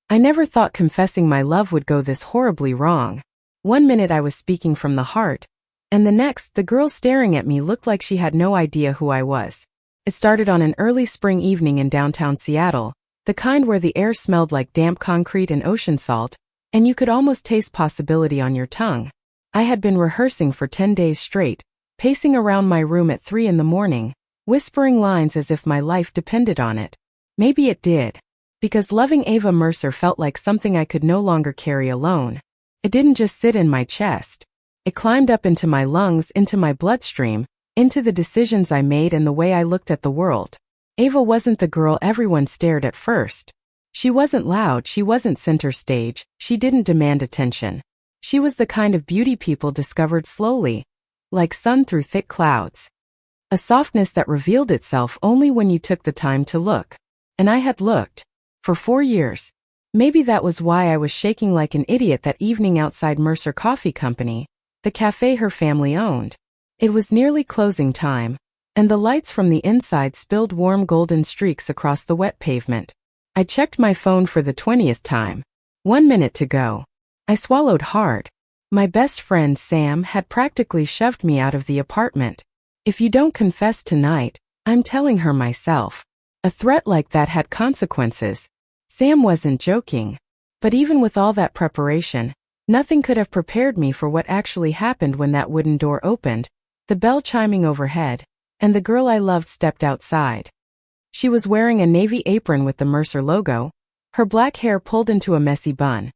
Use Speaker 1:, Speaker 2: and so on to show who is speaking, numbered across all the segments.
Speaker 1: I never thought confessing my love would go this horribly wrong. One minute I was speaking from the heart, and the next, the girl staring at me looked like she had no idea who I was. It started on an early spring evening in downtown Seattle, the kind where the air smelled like damp concrete and ocean salt, and you could almost taste possibility on your tongue. I had been rehearsing for 10 days straight, pacing around my room at 3 in the morning, whispering lines as if my life depended on it. Maybe it did. Because loving Ava Mercer felt like something I could no longer carry alone. It didn't just sit in my chest. It climbed up into my lungs, into my bloodstream, into the decisions I made and the way I looked at the world. Ava wasn't the girl everyone stared at first. She wasn't loud, she wasn't center stage, she didn't demand attention. She was the kind of beauty people discovered slowly, like sun through thick clouds. A softness that revealed itself only when you took the time to look. And I had looked. For 4 years. Maybe that was why I was shaking like an idiot that evening outside Mercer Coffee Company, the cafe her family owned. It was nearly closing time, and the lights from the inside spilled warm golden streaks across the wet pavement. I checked my phone for the 20th time. 1 minute to go. I swallowed hard. My best friend Sam had practically shoved me out of the apartment. If you don't confess tonight, I'm telling her myself. A threat like that had consequences. Sam wasn't joking. But even with all that preparation, nothing could have prepared me for what actually happened when that wooden door opened, the bell chiming overhead, and the girl I loved stepped outside. She was wearing a navy apron with the Mercer logo, her black hair pulled into a messy bun,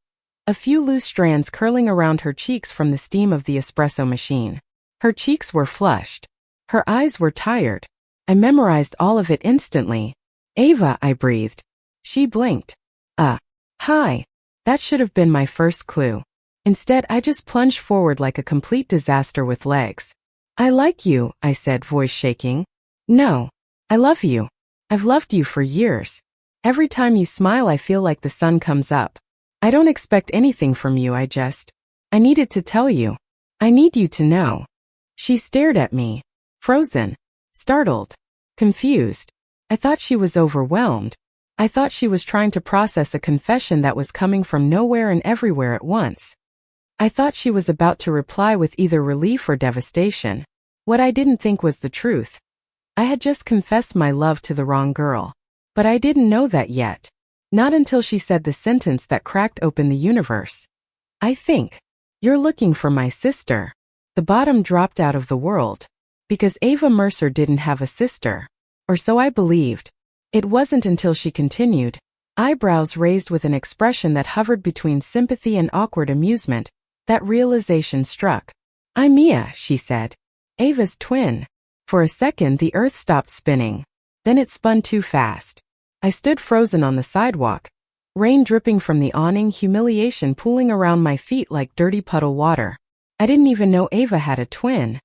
Speaker 1: a few loose strands curling around her cheeks from the steam of the espresso machine. Her cheeks were flushed. Her eyes were tired. I memorized all of it instantly. Ava, I breathed. She blinked. Hi. That should have been my first clue. Instead, I just plunged forward like a complete disaster with legs. I like you, I said, voice shaking. No. I love you. I've loved you for years. Every time you smile I feel like the sun comes up. I don't expect anything from you, I needed to tell you. I need you to know. She stared at me. Frozen. Startled. Confused. I thought she was overwhelmed. I thought she was trying to process a confession that was coming from nowhere and everywhere at once. I thought she was about to reply with either relief or devastation. What I didn't think was the truth. I had just confessed my love to the wrong girl. But I didn't know that yet. Not until she said the sentence that cracked open the universe. I think. You're looking for my sister. The bottom dropped out of the world. Because Ava Mercer didn't have a sister. Or so I believed. It wasn't until she continued, eyebrows raised with an expression that hovered between sympathy and awkward amusement, that realization struck. I'm Mia, she said. Ava's twin. For a second the earth stopped spinning. Then it spun too fast. I stood frozen on the sidewalk. Rain dripping from the awning, humiliation pooling around my feet like dirty puddle water. I didn't even know Ava had a twin.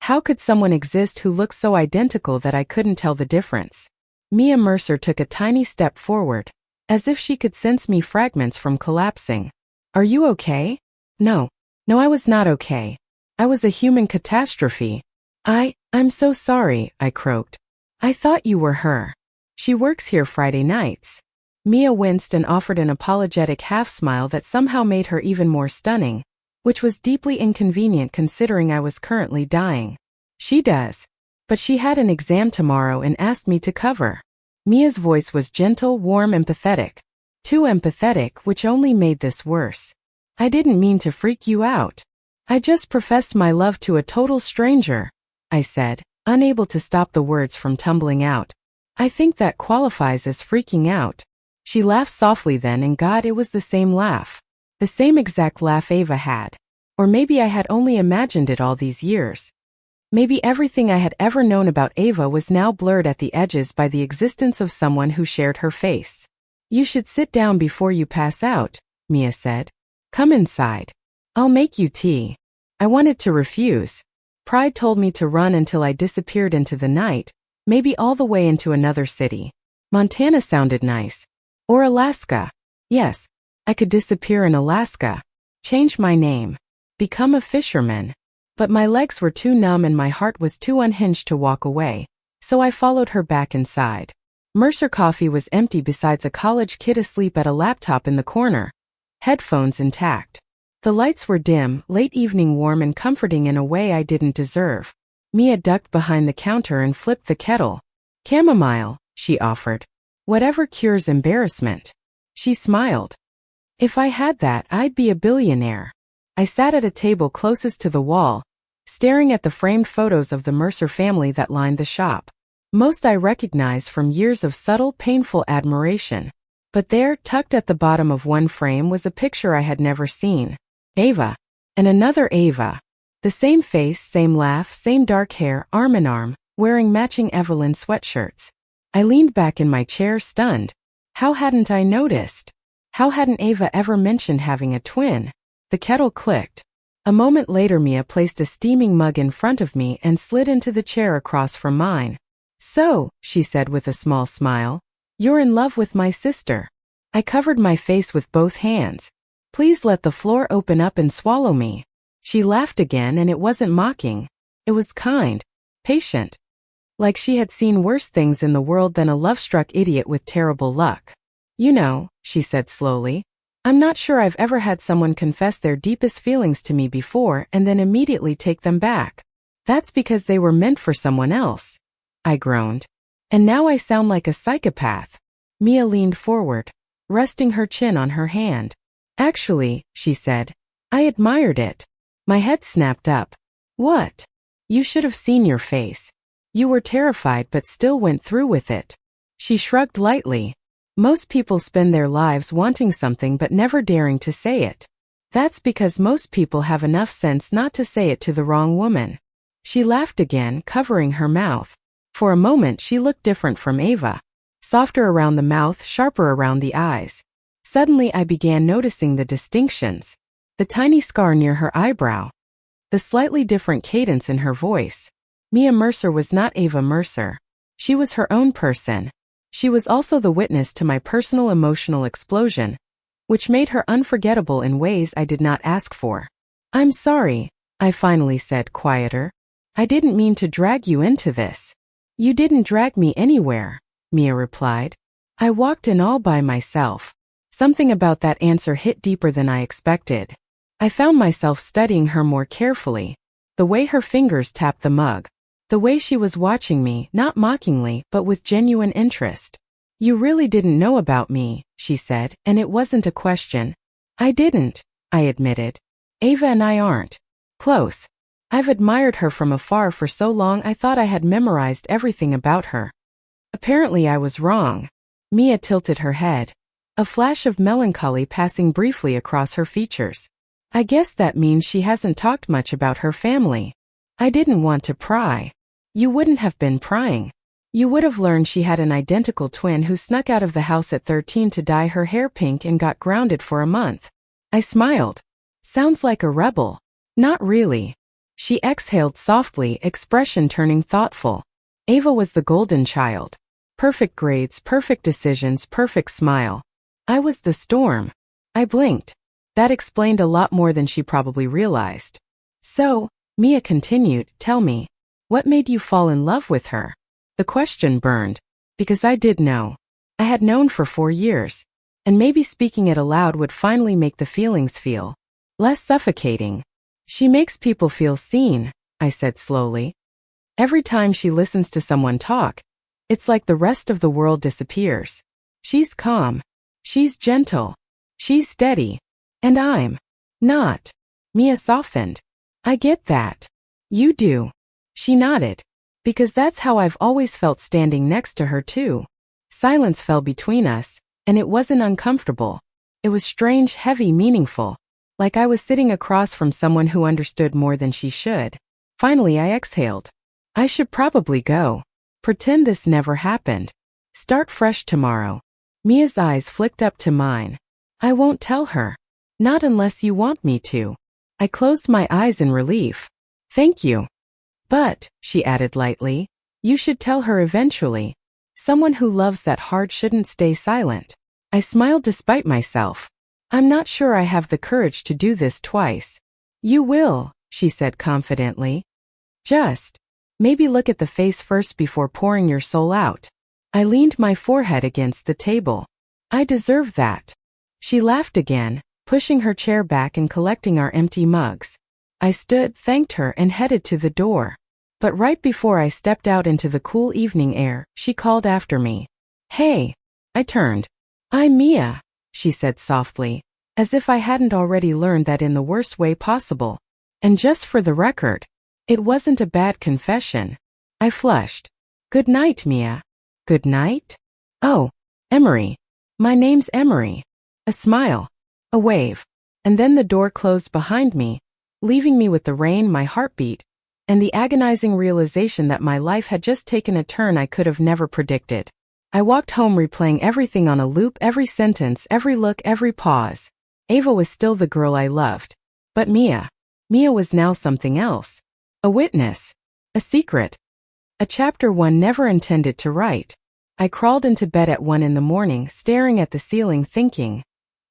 Speaker 1: How could someone exist who looked so identical that I couldn't tell the difference? Mia Mercer took a tiny step forward, as if she could sense me fragments from collapsing. Are you okay? No, I was not okay. I was a human catastrophe. I'm so sorry, I croaked. I thought you were her. She works here Friday nights. Mia winced and offered an apologetic half-smile that somehow made her even more stunning, which was deeply inconvenient considering I was currently dying. She does. But she had an exam tomorrow and asked me to cover. Mia's voice was gentle, warm, empathetic. Too empathetic, which only made this worse. I didn't mean to freak you out. I just professed my love to a total stranger, I said, unable to stop the words from tumbling out. I think that qualifies as freaking out. She laughed softly then, and God, it was the same laugh. The same exact laugh Ava had. Or maybe I had only imagined it all these years. Maybe everything I had ever known about Ava was now blurred at the edges by the existence of someone who shared her face. You should sit down before you pass out, Mia said. Come inside. I'll make you tea. I wanted to refuse. Pride told me to run until I disappeared into the night, maybe all the way into another city. Montana sounded nice. Or Alaska. Yes, I could disappear in Alaska. Change my name. Become a fisherman. But my legs were too numb and my heart was too unhinged to walk away, so I followed her back inside. Mercer Coffee was empty besides a college kid asleep at a laptop in the corner, headphones intact. The lights were dim, late evening warm and comforting in a way I didn't deserve. Mia ducked behind the counter and flipped the kettle. Chamomile, she offered. Whatever cures embarrassment. She smiled. If I had that, I'd be a billionaire. I sat at a table closest to the wall, staring at the framed photos of the Mercer family that lined the shop. Most I recognized from years of subtle, painful admiration. But there, tucked at the bottom of one frame, was a picture I had never seen. Ava. And another Ava. The same face, same laugh, same dark hair, arm in arm, wearing matching Evelyn sweatshirts. I leaned back in my chair, stunned. How hadn't I noticed? How hadn't Ava ever mentioned having a twin? The kettle clicked. A moment later, Mia placed a steaming mug in front of me and slid into the chair across from mine. So, she said with a small smile, you're in love with my sister. I covered my face with both hands. Please let the floor open up and swallow me. She laughed again, and it wasn't mocking. It was kind, patient. Like she had seen worse things in the world than a love-struck idiot with terrible luck. You know, she said slowly, I'm not sure I've ever had someone confess their deepest feelings to me before and then immediately take them back. That's because they were meant for someone else. I groaned. And now I sound like a psychopath. Mia leaned forward, resting her chin on her hand. Actually, she said, I admired it. My head snapped up. What? You should have seen your face. You were terrified but still went through with it. She shrugged lightly. Most people spend their lives wanting something but never daring to say it. That's because most people have enough sense not to say it to the wrong woman. She laughed again, covering her mouth. For a moment she looked different from Ava. Softer around the mouth, sharper around the eyes. Suddenly I began noticing the distinctions. The tiny scar near her eyebrow. The slightly different cadence in her voice. Mia Mercer was not Ava Mercer. She was her own person. She was also the witness to my personal emotional explosion, which made her unforgettable in ways I did not ask for. I'm sorry, I finally said, quieter. I didn't mean to drag you into this. You didn't drag me anywhere, Mia replied. I walked in all by myself. Something about that answer hit deeper than I expected. I found myself studying her more carefully. The way her fingers tapped the mug. The way she was watching me, not mockingly, but with genuine interest. You really didn't know about me, she said, and it wasn't a question. I didn't, I admitted. Ava and I aren't close. I've admired her from afar for so long I thought I had memorized everything about her. Apparently I was wrong. Mia tilted her head. A flash of melancholy passing briefly across her features. I guess that means she hasn't talked much about her family. I didn't want to pry. You wouldn't have been prying. You would have learned she had an identical twin who snuck out of the house at 13 to dye her hair pink and got grounded for a month. I smiled. Sounds like a rebel. Not really. She exhaled softly, expression turning thoughtful. Ava was the golden child. Perfect grades, perfect decisions, perfect smile. I was the storm. I blinked. That explained a lot more than she probably realized. So, Mia continued, tell me, what made you fall in love with her? The question burned. Because I did know. I had known for 4 years. And maybe speaking it aloud would finally make the feelings feel less suffocating. She makes people feel seen, I said slowly. Every time she listens to someone talk, it's like the rest of the world disappears. She's calm. She's gentle. She's steady. And I'm not. Mia softened. I get that. You do. She nodded. Because that's how I've always felt standing next to her too. Silence fell between us, and it wasn't uncomfortable. It was strange, heavy, meaningful. Like I was sitting across from someone who understood more than she should. Finally I exhaled. I should probably go. Pretend this never happened. Start fresh tomorrow. Mia's eyes flicked up to mine. I won't tell her. Not unless you want me to. I closed my eyes in relief. Thank you. But, she added lightly, you should tell her eventually. Someone who loves that hard shouldn't stay silent. I smiled despite myself. I'm not sure I have the courage to do this twice. You will, she said confidently. Just, maybe look at the face first before pouring your soul out. I leaned my forehead against the table. I deserve that. She laughed again, pushing her chair back and collecting our empty mugs. I stood, thanked her, and headed to the door. But right before I stepped out into the cool evening air, she called after me. Hey! I turned. I'm Mia, she said softly, as if I hadn't already learned that in the worst way possible. And just for the record, it wasn't a bad confession. I flushed. Good night, Mia. Good night? Oh, Emery. My name's Emery. A smile. A wave. And then the door closed behind me, leaving me with the rain, my heartbeat, and the agonizing realization that my life had just taken a turn I could have never predicted. I walked home replaying everything on a loop, every sentence, every look, every pause. Ava was still the girl I loved. But Mia was now something else. A witness. A secret. A chapter one never intended to write. I crawled into bed at 1 a.m, staring at the ceiling thinking,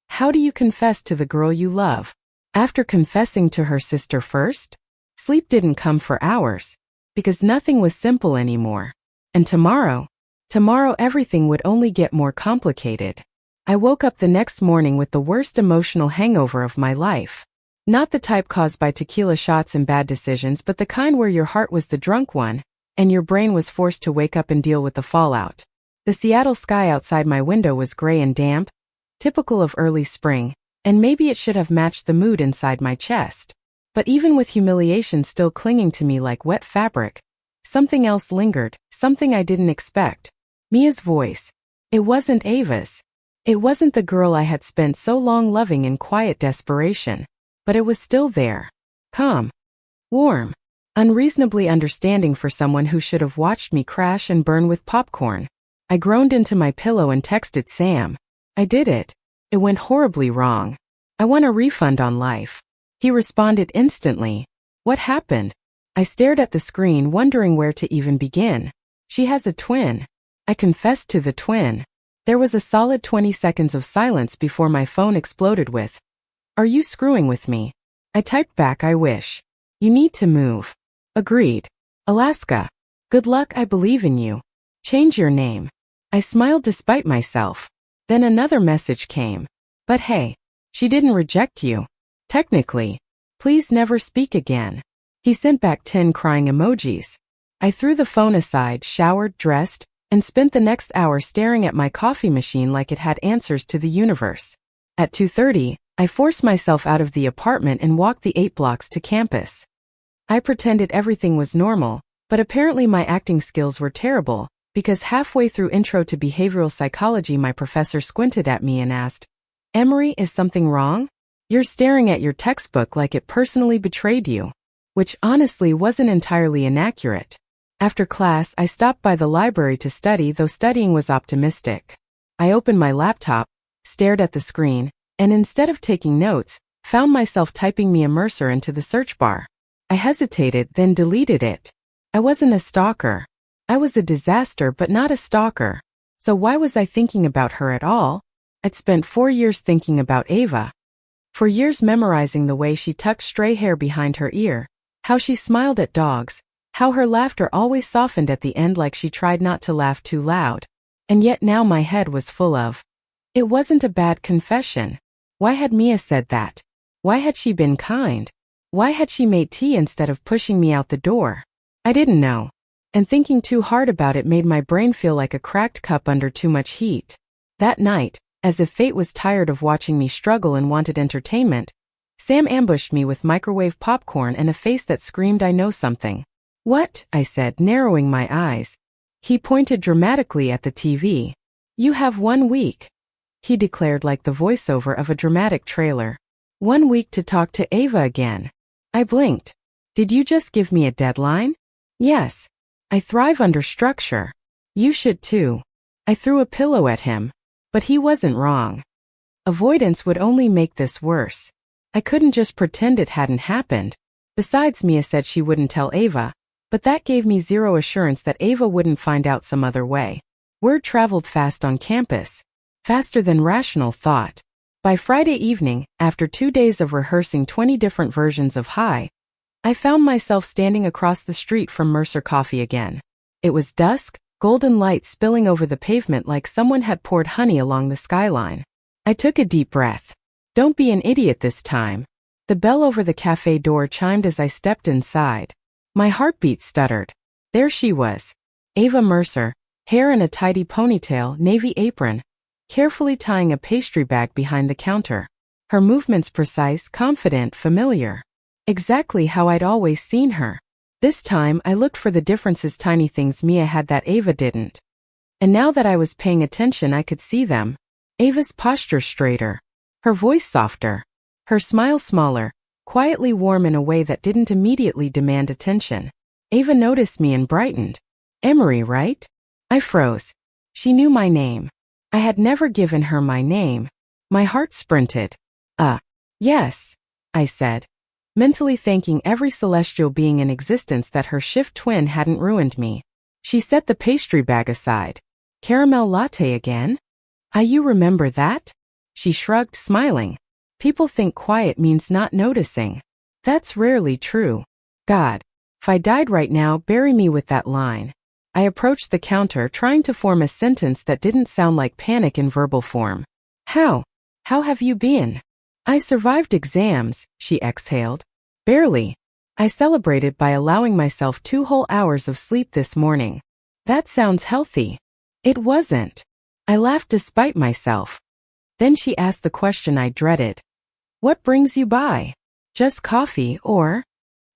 Speaker 1: how do you confess to the girl you love? After confessing to her sister first? Sleep didn't come for hours, because nothing was simple anymore. And tomorrow everything would only get more complicated. I woke up the next morning with the worst emotional hangover of my life. Not the type caused by tequila shots and bad decisions, but the kind where your heart was the drunk one, and your brain was forced to wake up and deal with the fallout. The Seattle sky outside my window was gray and damp, typical of early spring, and maybe it should have matched the mood inside my chest. But even with humiliation still clinging to me like wet fabric, something else lingered, something I didn't expect. Mia's voice. It wasn't Ava's. It wasn't the girl I had spent so long loving in quiet desperation. But it was still there. Calm. Warm. Unreasonably understanding for someone who should have watched me crash and burn with popcorn. I groaned into my pillow and texted Sam. I did it. It went horribly wrong. I want a refund on life. He responded instantly. What happened? I stared at the screen, wondering where to even begin. She has a twin. I confessed to the twin. There was a solid 20 seconds of silence before my phone exploded with, "Are you screwing with me?" I typed back, "I wish. You need to move." Agreed. Alaska. Good luck, I believe in you. Change your name. I smiled despite myself. Then another message came. But hey, she didn't reject you. Technically. Please never speak again. He sent back 10 crying emojis. I threw the phone aside, showered, dressed, and spent the next hour staring at my coffee machine like it had answers to the universe. At 2:30, I forced myself out of the apartment and walked the 8 blocks to campus. I pretended everything was normal, but apparently my acting skills were terrible, because halfway through Intro to Behavioral Psychology my professor squinted at me and asked, "Emery, is something wrong? You're staring at your textbook like it personally betrayed you." Which honestly wasn't entirely inaccurate. After class, I stopped by the library to study, though studying was optimistic. I opened my laptop, stared at the screen, and instead of taking notes, found myself typing Mia Mercer into the search bar. I hesitated, then deleted it. I wasn't a stalker. I was a disaster, but not a stalker. So why was I thinking about her at all? I'd spent 4 years thinking about Ava. For years memorizing the way she tucked stray hair behind her ear, how she smiled at dogs, how her laughter always softened at the end like she tried not to laugh too loud. And yet now my head was full of, it wasn't a bad confession. Why had Mia said that? Why had she been kind? Why had she made tea instead of pushing me out the door? I didn't know. And thinking too hard about it made my brain feel like a cracked cup under too much heat. That night, as if fate was tired of watching me struggle and wanted entertainment, Sam ambushed me with microwave popcorn and a face that screamed, "I know something." "What?" I said, narrowing my eyes. He pointed dramatically at the TV. "You have 1 week," he declared like the voiceover of a dramatic trailer. 1 week to talk to Ava again. I blinked. "Did you just give me a deadline?" "Yes. I thrive under structure. You should too." I threw a pillow at him. But he wasn't wrong. Avoidance would only make this worse. I couldn't just pretend it hadn't happened. Besides, Mia said she wouldn't tell Ava, but that gave me zero assurance that Ava wouldn't find out some other way. Word traveled fast on campus. Faster than rational thought. By Friday evening, after 2 days of rehearsing 20 different versions of Hi, I found myself standing across the street from Mercer Coffee again. It was dusk, golden light spilling over the pavement like someone had poured honey along the skyline. I took a deep breath. Don't be an idiot this time. The bell over the cafe door chimed as I stepped inside. My heartbeat stuttered. There she was. Ava Mercer, hair in a tidy ponytail, navy apron, carefully tying a pastry bag behind the counter. Her movements precise, confident, familiar. Exactly how I'd always seen her. This time, I looked for the differences, tiny things Mia had that Ava didn't. And now that I was paying attention, I could see them. Ava's posture straighter. Her voice softer. Her smile smaller, quietly warm in a way that didn't immediately demand attention. Ava noticed me and brightened. Emery, right? I froze. She knew my name. I had never given her my name. My heart sprinted. Yes, I said, mentally thanking every celestial being in existence that her shift twin hadn't ruined me. She set the pastry bag aside. Caramel latte again? You remember that? She shrugged, smiling. People think quiet means not noticing. That's rarely true. God, if I died right now, bury me with that line. I approached the counter, trying to form a sentence that didn't sound like panic in verbal form. How have you been? I survived exams, she exhaled. Barely. I celebrated by allowing myself 2 whole hours of sleep this morning. That sounds healthy. It wasn't. I laughed despite myself. Then she asked the question I dreaded. What brings you by? Just coffee or?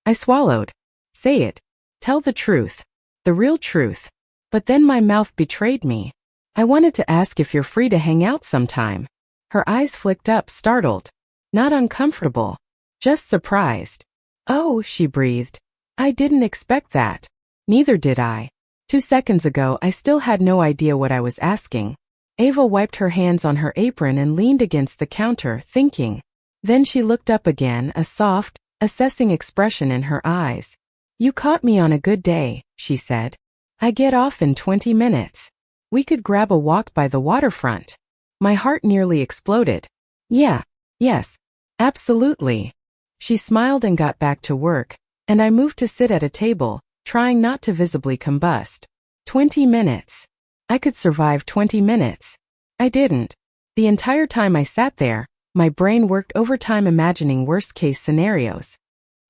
Speaker 1: I swallowed. Say it. Tell the truth. The real truth. But then my mouth betrayed me. I wanted to ask if you're free to hang out sometime. Her eyes flicked up, startled. Not uncomfortable. Just surprised. Oh, she breathed. I didn't expect that. Neither did I. 2 seconds ago, I still had no idea what I was asking. Ava wiped her hands on her apron and leaned against the counter, thinking. Then she looked up again, a soft, assessing expression in her eyes. You caught me on a good day, she said. I get off in 20 minutes. We could grab a walk by the waterfront. My heart nearly exploded. Yes, absolutely. She smiled and got back to work, and I moved to sit at a table, trying not to visibly combust. 20 minutes. I could survive 20 minutes. I didn't. The entire time I sat there, my brain worked overtime imagining worst-case scenarios.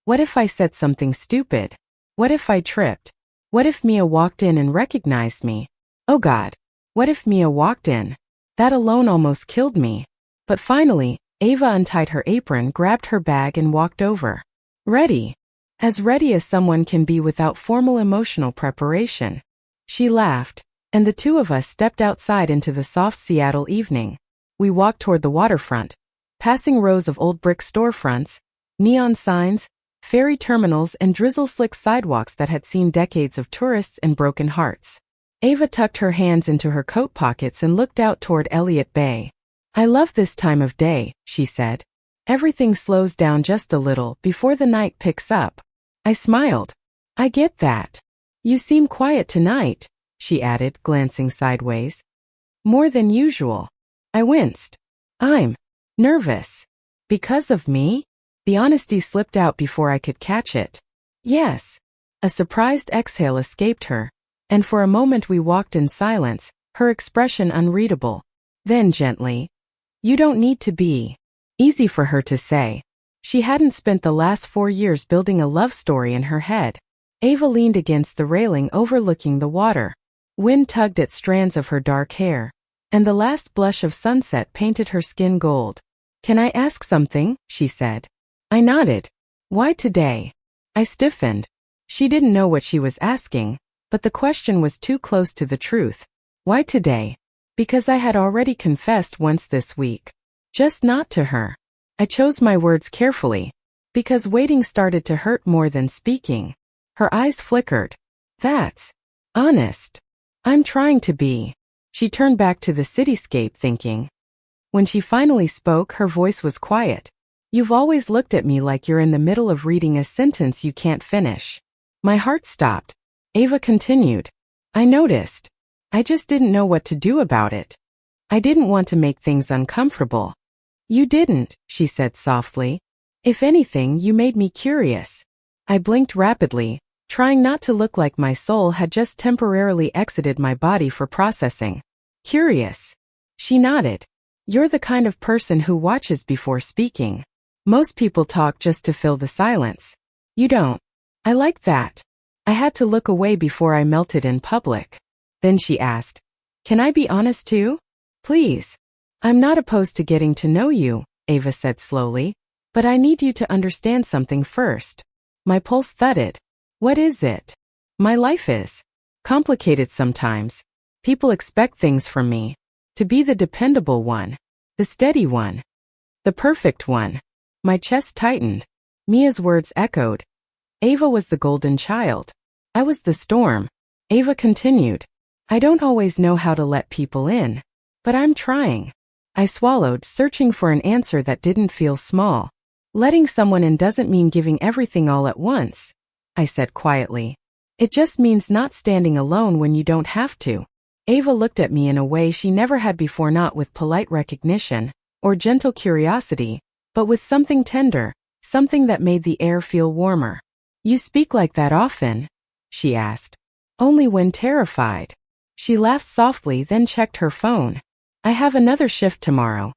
Speaker 1: What if I said something stupid? What if I tripped? What if Mia walked in and recognized me? Oh God. What if Mia walked in? That alone almost killed me. But finally, Ava untied her apron, grabbed her bag and walked over. Ready. As ready as someone can be without formal emotional preparation. She laughed, and the two of us stepped outside into the soft Seattle evening. We walked toward the waterfront, passing rows of old brick storefronts, neon signs, ferry terminals and drizzle-slick sidewalks that had seen decades of tourists and broken hearts. Ava tucked her hands into her coat pockets and looked out toward Elliott Bay. I love this time of day, she said. Everything slows down just a little before the night picks up. I smiled. I get that. You seem quiet tonight, she added, glancing sideways. More than usual. I winced. I'm nervous. Because of me? The honesty slipped out before I could catch it. Yes. A surprised exhale escaped her, and for a moment we walked in silence, her expression unreadable. Then gently, you don't need to be. Easy for her to say. She hadn't spent the last 4 years building a love story in her head. Ava leaned against the railing overlooking the water. Wind tugged at strands of her dark hair, and the last blush of sunset painted her skin gold. Can I ask something? She said. I nodded. Why today? I stiffened. She didn't know what she was asking, but the question was too close to the truth. Why today? Because I had already confessed once this week. Just not to her. I chose my words carefully. Because waiting started to hurt more than speaking. Her eyes flickered. That's honest. I'm trying to be. She turned back to the cityscape thinking. When she finally spoke, her voice was quiet. You've always looked at me like you're in the middle of reading a sentence you can't finish. My heart stopped. Ava continued. I noticed. I just didn't know what to do about it. I didn't want to make things uncomfortable. You didn't, she said softly. If anything, you made me curious. I blinked rapidly, trying not to look like my soul had just temporarily exited my body for processing. Curious. She nodded. You're the kind of person who watches before speaking. Most people talk just to fill the silence. You don't. I like that. I had to look away before I melted in public. Then she asked, Can I be honest too? Please. I'm not opposed to getting to know you, Ava said slowly, but I need you to understand something first. My pulse thudded. What is it? My life is complicated sometimes. People expect things from me. To be the dependable one. The steady one. The perfect one. My chest tightened. Mia's words echoed. Ava was the golden child. I was the storm. Ava continued. I don't always know how to let people in. But I'm trying. I swallowed, searching for an answer that didn't feel small. Letting someone in doesn't mean giving everything all at once, I said quietly. It just means not standing alone when you don't have to. Ava looked at me in a way she never had before, not with polite recognition or gentle curiosity, but with something tender, something that made the air feel warmer. You speak like that often? She asked. Only when terrified. She laughed softly, then checked her phone. I have another shift tomorrow.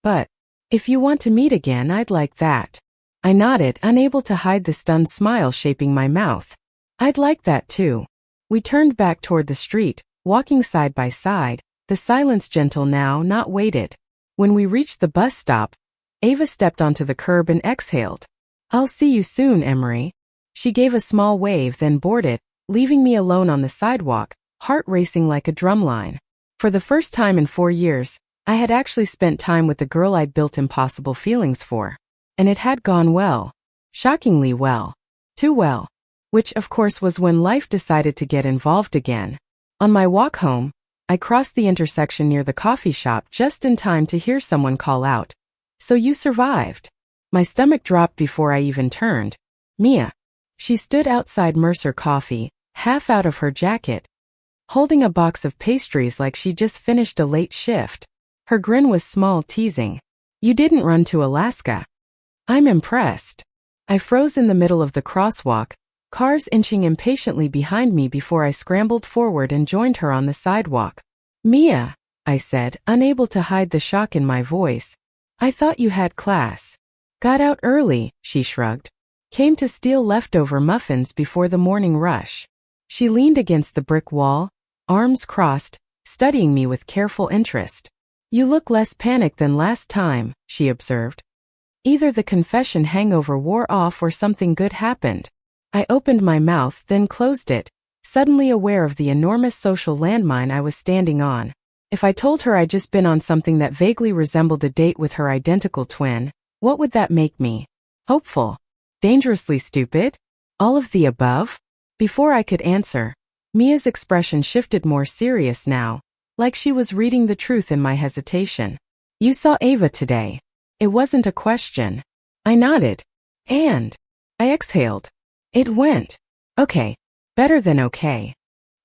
Speaker 1: But if you want to meet again, I'd like that. I nodded, unable to hide the stunned smile shaping my mouth. I'd like that too. We turned back toward the street, walking side by side, the silence gentle now, not weighted. When we reached the bus stop, Ava stepped onto the curb and exhaled. I'll see you soon, Emery. She gave a small wave, then boarded, leaving me alone on the sidewalk, heart racing like a drumline. For the first time in 4 years, I had actually spent time with the girl I'd built impossible feelings for. And it had gone well. Shockingly well. Too well. Which, of course, was when life decided to get involved again. On my walk home, I crossed the intersection near the coffee shop just in time to hear someone call out, So you survived. My stomach dropped before I even turned. Mia. She stood outside Mercer Coffee, half out of her jacket, holding a box of pastries like she just finished a late shift. Her grin was small, teasing. You didn't run to Alaska. I'm impressed. I froze in the middle of the crosswalk, cars inching impatiently behind me before I scrambled forward and joined her on the sidewalk. Mia, I said, unable to hide the shock in my voice. I thought you had class. Got out early, she shrugged. Came to steal leftover muffins before the morning rush. She leaned against the brick wall, arms crossed, studying me with careful interest. You look less panicked than last time, she observed. Either the confession hangover wore off or something good happened. I opened my mouth, then closed it, suddenly aware of the enormous social landmine I was standing on. If I told her I'd just been on something that vaguely resembled a date with her identical twin, what would that make me? Hopeful? Dangerously stupid? All of the above? Before I could answer, Mia's expression shifted, more serious now, like she was reading the truth in my hesitation. You saw Ava today. It wasn't a question. I nodded. And I exhaled. It went. Okay. Better than okay.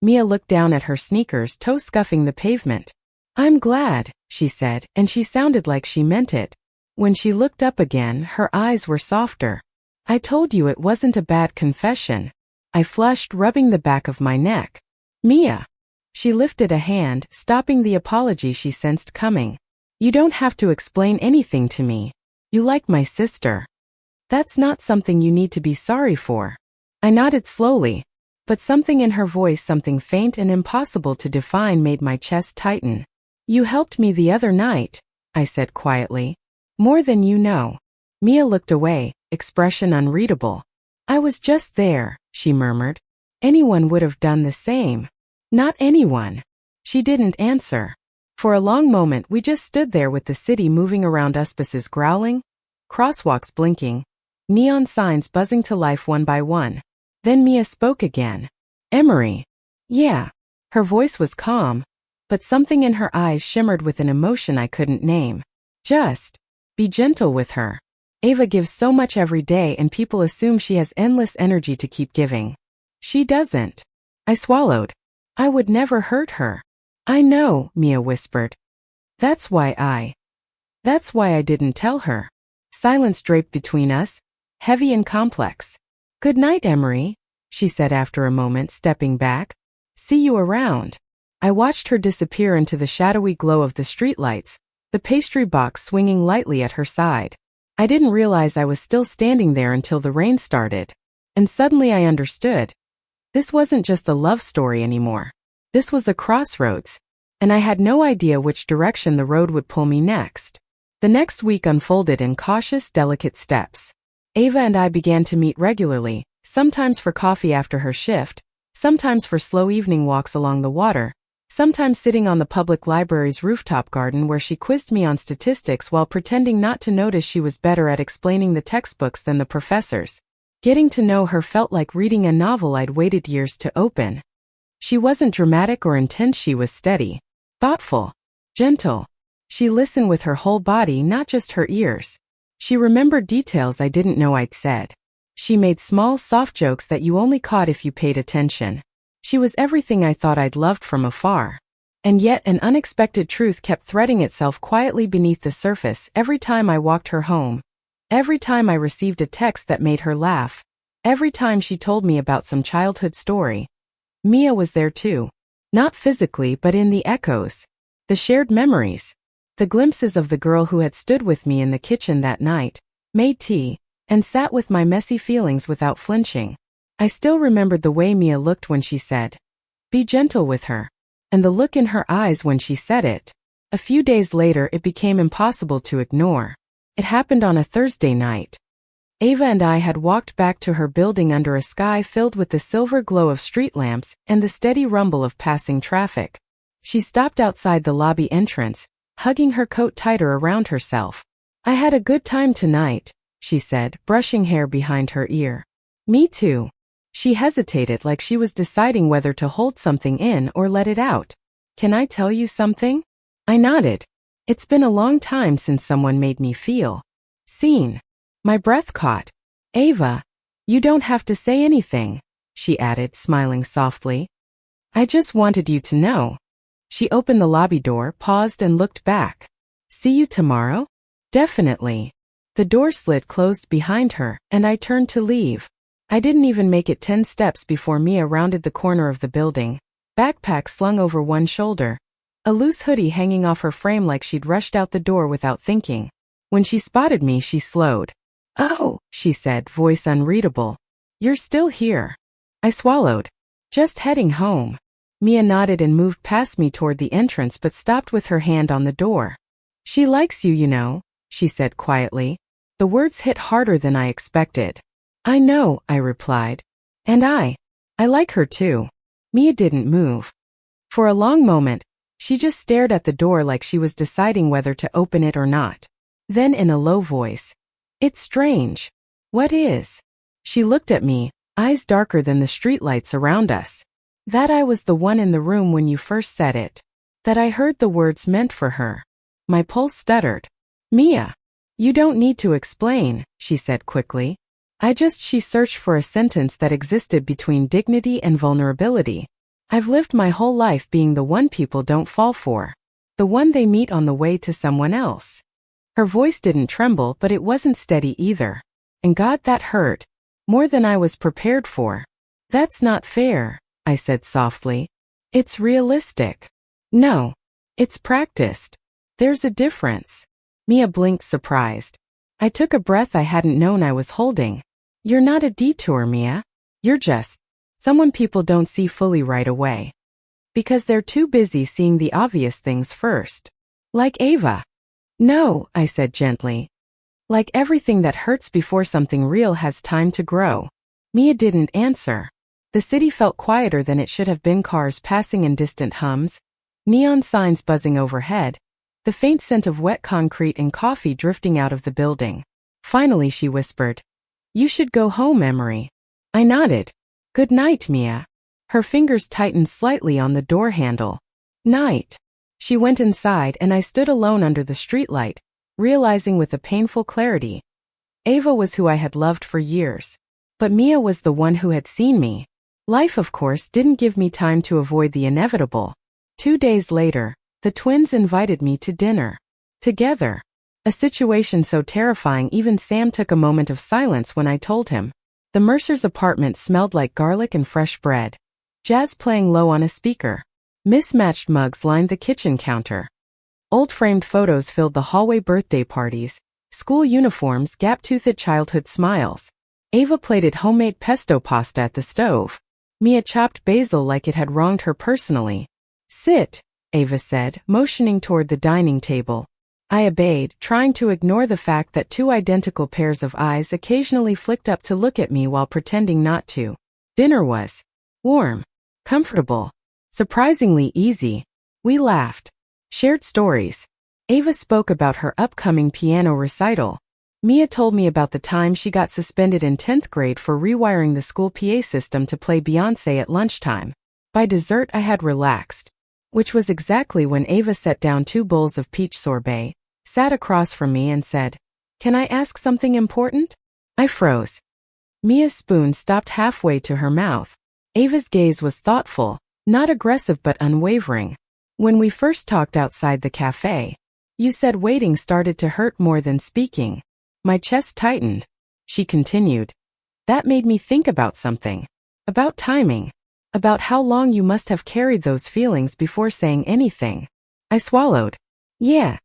Speaker 1: Mia looked down at her sneakers, toe scuffing the pavement. I'm glad, she said, and she sounded like she meant it. When she looked up again, her eyes were softer. I told you it wasn't a bad confession. I flushed, rubbing the back of my neck. Mia. She lifted a hand, stopping the apology she sensed coming. You don't have to explain anything to me. You like my sister. That's not something you need to be sorry for. I nodded slowly, but something in her voice, something faint and impossible to define, made my chest tighten. You helped me the other night, I said quietly. More than you know. Mia looked away, expression unreadable. I was just there, she murmured. Anyone would have done the same. Not anyone. She didn't answer. For a long moment we just stood there with the city moving around us, buses growling, crosswalks blinking, neon signs buzzing to life one by one. Then Mia spoke again. Emery. Yeah. Her voice was calm, but something in her eyes shimmered with an emotion I couldn't name. Just be gentle with her. Ava gives so much every day and people assume she has endless energy to keep giving. She doesn't. I swallowed. I would never hurt her. I know, Mia whispered. That's why I didn't tell her. Silence draped between us, heavy and complex. Good night, Emery. she said after a moment, stepping back. See you around. I watched her disappear into the shadowy glow of the streetlights, the pastry box swinging lightly at her side. I didn't realize I was still standing there until the rain started. And suddenly I understood. This wasn't just a love story anymore. This was a crossroads, and I had no idea which direction the road would pull me next. The next week unfolded in cautious, delicate steps. Ava and I began to meet regularly, sometimes for coffee after her shift, sometimes for slow evening walks along the water, sometimes sitting on the public library's rooftop garden where she quizzed me on statistics while pretending not to notice she was better at explaining the textbooks than the professors. Getting to know her felt like reading a novel I'd waited years to open. She wasn't dramatic or intense, she was steady, thoughtful, gentle. She listened with her whole body, not just her ears. She remembered details I didn't know I'd said. She made small, soft jokes that you only caught if you paid attention. She was everything I thought I'd loved from afar. And yet an unexpected truth kept threading itself quietly beneath the surface every time I walked her home. Every time I received a text that made her laugh. Every time she told me about some childhood story. Mia was there too. Not physically, but in the echoes. The shared memories. The glimpses of the girl who had stood with me in the kitchen that night, made tea, and sat with my messy feelings without flinching. I still remembered the way Mia looked when she said, "Be gentle with her," and the look in her eyes when she said it. A few days later it became impossible to ignore. It happened on a Thursday night. Ava and I had walked back to her building under a sky filled with the silver glow of street lamps and the steady rumble of passing traffic. She stopped outside the lobby entrance, hugging her coat tighter around herself. "I had a good time tonight," she said, brushing hair behind her ear. "Me too." She hesitated like she was deciding whether to hold something in or let it out. "Can I tell you something?" I nodded. It's been a long time since someone made me feel seen. My breath caught. "Ava, you don't have to say anything," she added, smiling softly. "I just wanted you to know." She opened the lobby door, paused and looked back. "See you tomorrow?" "Definitely." The door slid closed behind her, and I turned to leave. I didn't even make it 10 steps before Mia rounded the corner of the building, backpack slung over one shoulder, a loose hoodie hanging off her frame like she'd rushed out the door without thinking. When she spotted me, she slowed. "Oh," she said, voice unreadable. "You're still here." I swallowed. "Just heading home." Mia nodded and moved past me toward the entrance but stopped with her hand on the door. "She likes you, you know," she said quietly. The words hit harder than I expected. "I know," I replied. "And I like her too." Mia didn't move. For a long moment, she just stared at the door like she was deciding whether to open it or not. Then in a low voice, "It's strange." "What is?" She looked at me, eyes darker than the streetlights around us. "That I was the one in the room when you first said it. That I heard the words meant for her." My pulse stuttered. "Mia, you don't need to explain," she said quickly. She searched for a sentence that existed between dignity and vulnerability. "I've lived my whole life being the one people don't fall for. The one they meet on the way to someone else." Her voice didn't tremble, but it wasn't steady either. And God, that hurt. More than I was prepared for. "That's not fair," I said softly. "It's realistic." "No. It's practiced. There's a difference." Mia blinked, surprised. I took a breath I hadn't known I was holding. "You're not a detour, Mia. You're just someone people don't see fully right away. Because they're too busy seeing the obvious things first. Like Ava." "No," I said gently. "Like everything that hurts before something real has time to grow." Mia didn't answer. The city felt quieter than it should have been, cars passing in distant hums, neon signs buzzing overhead, the faint scent of wet concrete and coffee drifting out of the building. Finally she whispered, "You should go home, Emery." I nodded. "Good night, Mia." Her fingers tightened slightly on the door handle. "Night." She went inside and I stood alone under the streetlight, realizing with a painful clarity. Ava was who I had loved for years. But Mia was the one who had seen me. Life, of course, didn't give me time to avoid the inevitable. 2 days later, the twins invited me to dinner. Together. A situation so terrifying even Sam took a moment of silence when I told him. The Mercer's apartment smelled like garlic and fresh bread. Jazz playing low on a speaker. Mismatched mugs lined the kitchen counter. Old framed photos filled the hallway. Birthday parties, school uniforms, gap-toothed childhood smiles. Ava plated homemade pesto pasta at the stove. Mia chopped basil like it had wronged her personally. "Sit," Ava said, motioning toward the dining table. I obeyed, trying to ignore the fact that two identical pairs of eyes occasionally flicked up to look at me while pretending not to. Dinner was warm, comfortable, surprisingly easy. We laughed, shared stories. Ava spoke about her upcoming piano recital. Mia told me about the time she got suspended in 10th grade for rewiring the school PA system to play Beyoncé at lunchtime. By dessert I had relaxed, which was exactly when Ava set down 2 bowls of peach sorbet, sat across from me and said, "Can I ask something important?" I froze. Mia's spoon stopped halfway to her mouth. Ava's gaze was thoughtful, not aggressive but unwavering. "When we first talked outside the cafe, you said waiting started to hurt more than speaking." My chest tightened. She continued, "That made me think about something. About timing. About how long you must have carried those feelings before saying anything." I swallowed. "Yeah."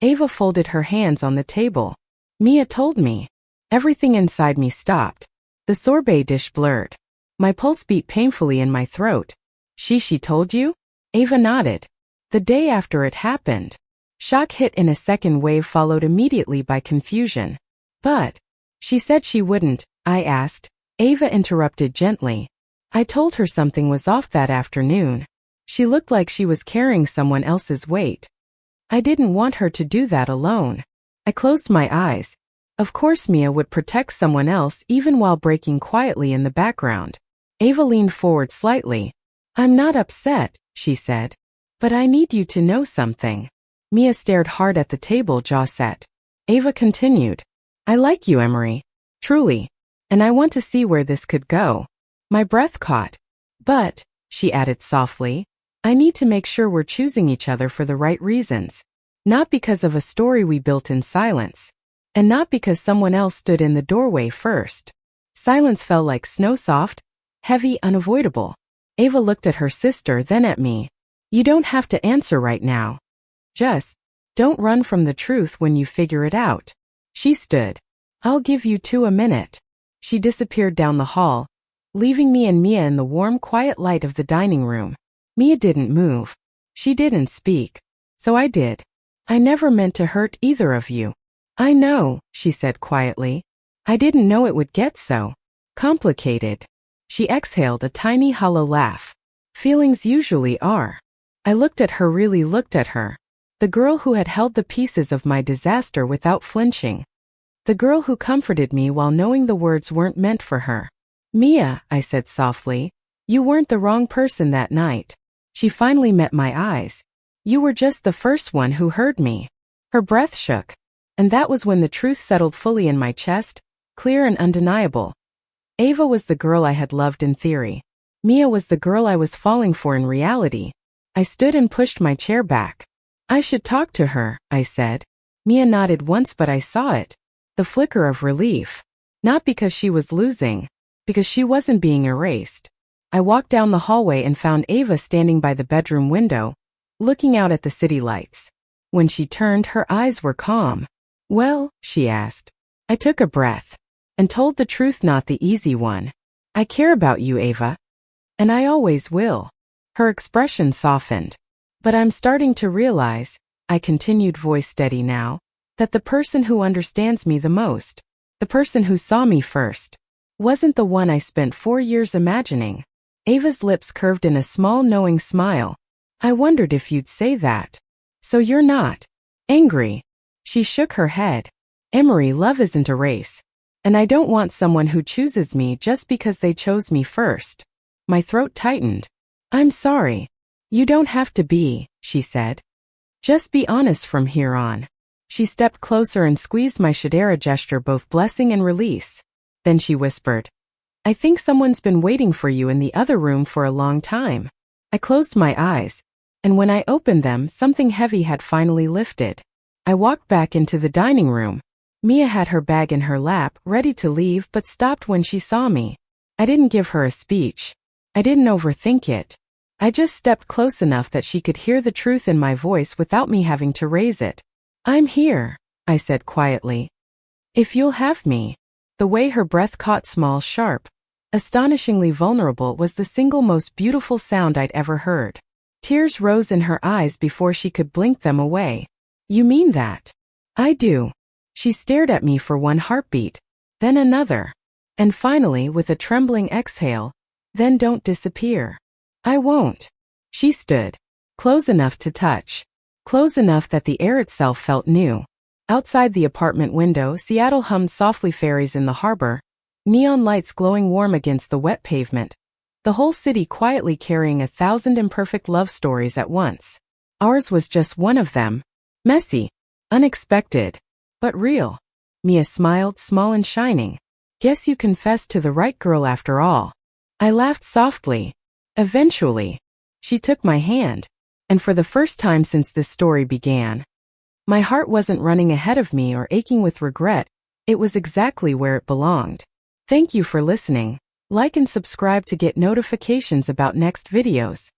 Speaker 1: Ava folded her hands on the table. "Mia told me." Everything inside me stopped. The sorbet dish blurred. My pulse beat painfully in my throat. She told you?" Ava nodded. "The day after it happened." Shock hit in a second wave followed immediately by confusion. "But she said she wouldn't," I asked. Ava interrupted gently. "I told her something was off that afternoon. She looked like she was carrying someone else's weight. I didn't want her to do that alone." I closed my eyes. Of course Mia would protect someone else even while breaking quietly in the background. Ava leaned forward slightly. "I'm not upset," she said. "But I need you to know something." Mia stared hard at the table, jaw set. Ava continued, "I like you, Emery. Truly. And I want to see where this could go." My breath caught. "But," she added softly, "I need to make sure we're choosing each other for the right reasons. Not because of a story we built in silence. And not because someone else stood in the doorway first." Silence fell like snow, soft, heavy, unavoidable. Ava looked at her sister, then at me. "You don't have to answer right now. Just don't run from the truth when you figure it out." She stood. "I'll give you 2 a minute." She disappeared down the hall, leaving me and Mia in the warm, quiet light of the dining room. Mia didn't move. She didn't speak. So I did. "I never meant to hurt either of you." "I know," she said quietly. "I didn't know it would get so complicated." She exhaled a tiny hollow laugh. "Feelings usually are." I looked at her, really looked at her. The girl who had held the pieces of my disaster without flinching. The girl who comforted me while knowing the words weren't meant for her. "Mia," I said softly, "you weren't the wrong person that night." She finally met my eyes. "You were just the first one who heard me." Her breath shook. And that was when the truth settled fully in my chest, clear and undeniable. Ava was the girl I had loved in theory. Mia was the girl I was falling for in reality. I stood and pushed my chair back. "I should talk to her," I said. Mia nodded once, but I saw it. The flicker of relief. Not because she was losing, because she wasn't being erased. I walked down the hallway and found Ava standing by the bedroom window, looking out at the city lights. When she turned, her eyes were calm. "Well?" she asked. I took a breath. And told the truth, not the easy one. "I care about you, Ava. And I always will." Her expression softened. "But I'm starting to realize," I continued, voice steady now, "that the person who understands me the most, the person who saw me first, wasn't the one I spent 4 years imagining." Ava's lips curved in a small, knowing smile. "I wondered if you'd say that. So you're not angry?" She shook her head. "Emery, love isn't a race. And I don't want someone who chooses me just because they chose me first." My throat tightened. "I'm sorry. You don't have to be," she said. "Just be honest from here on." She stepped closer and squeezed my Shadera gesture, both blessing and release. Then she whispered, "I think someone's been waiting for you in the other room for a long time." I closed my eyes, and when I opened them, something heavy had finally lifted. I walked back into the dining room. Mia had her bag in her lap, ready to leave, but stopped when she saw me. I didn't give her a speech. I didn't overthink it. I just stepped close enough that she could hear the truth in my voice without me having to raise it. "I'm here," I said quietly. "If you'll have me." The way her breath caught small, sharp, astonishingly vulnerable was the single most beautiful sound I'd ever heard. Tears rose in her eyes before she could blink them away. "You mean that?" "I do." She stared at me for one heartbeat, then another, and finally, with a trembling exhale, "Then don't disappear." "I won't." She stood, close enough to touch, close enough that the air itself felt new. Outside the apartment window, Seattle hummed softly, ferries in the harbor, neon lights glowing warm against the wet pavement, the whole city quietly carrying 1,000 imperfect love stories at once. Ours was just one of them. Messy, unexpected, but real. Mia smiled, small and shining. "Guess you confessed to the right girl after all." I laughed softly. Eventually, she took my hand, and for the first time since this story began, my heart wasn't running ahead of me or aching with regret. It was exactly where it belonged. Thank you for listening. Like and subscribe to get notifications about next videos.